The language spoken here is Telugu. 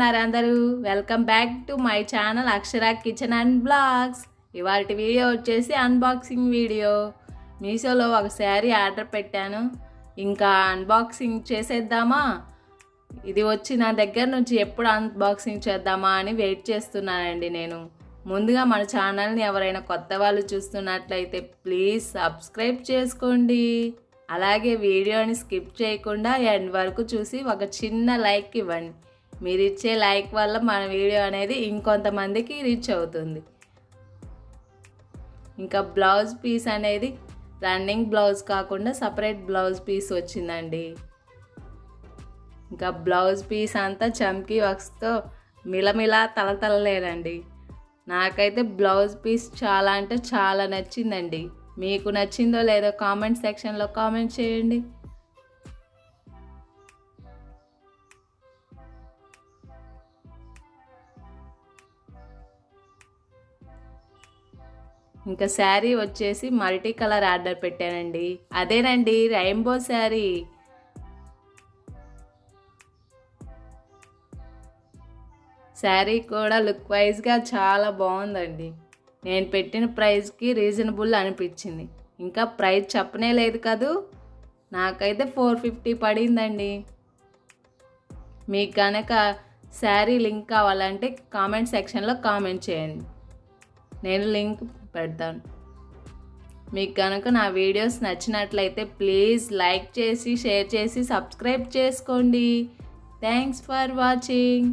ఉన్నారు అందరూ? Welcome back to my channel Akshara kitchen and blogs. ఇవాళ వీడియో వచ్చేసి అన్బాక్సింగ్ వీడియో. మీషోలో ఒక శారీ ఆర్డర్ పెట్టాను, ఇంకా అన్బాక్సింగ్ చేసేద్దామా. ఇది వచ్చి నా దగ్గర నుంచి ఎప్పుడు అన్బాక్సింగ్ చేద్దామా అని వెయిట్ చేస్తున్నానండి నేను. ముందుగా మన ఛానల్ని ఎవరైనా కొత్త వాళ్ళు చూస్తున్నట్లయితే ప్లీజ్ సబ్స్క్రైబ్ చేసుకోండి. అలాగే వీడియోని స్కిప్ చేయకుండా ఎండ్ వరకు చూసి ఒక చిన్న లైక్ ఇవ్వండి. మీరు ఇచ్చే లైక్ వల్ల మన వీడియో అనేది ఇంకొంతమందికి రీచ్ అవుతుంది. ఇంకా బ్లౌజ్ పీస్ అనేది రన్నింగ్ బ్లౌజ్ కాకుండా సపరేట్ బ్లౌజ్ పీస్ వచ్చిందండి. ఇంకా బ్లౌజ్ పీస్ అంతా చమ్కీ వర్క్స్తో మిలమిలా తలతలలేదండి. నాకైతే బ్లౌజ్ పీస్ చాలా అంటే చాలా నచ్చిందండి. మీకు నచ్చిందో లేదో కామెంట్ సెక్షన్లో కామెంట్ చేయండి. ఇంకా శారీ వచ్చేసి మల్టీ కలర్ ఆర్డర్ పెట్టానండి. అదేనండి రెయిన్బో శారీ. శారీ కూడా లుక్ వైజ్గా చాలా బాగుందండి. నేను పెట్టిన ప్రైస్కి రీజనబుల్ అనిపించింది. ఇంకా ప్రైస్ చెప్పనే లేదు కదూ. నాకైతే 450 పడిందండి. మీకు కనుక శారీ లింక్ కావాలంటే కామెంట్ సెక్షన్లో కామెంట్ చేయండి, నేను లింక్ పెడతాను. మీకు కనుక నా వీడియోస్ నచ్చినట్లయితే ప్లీజ్ లైక్ చేసి షేర్ చేసి సబ్స్క్రైబ్ చేసుకోండి. Thanks for watching.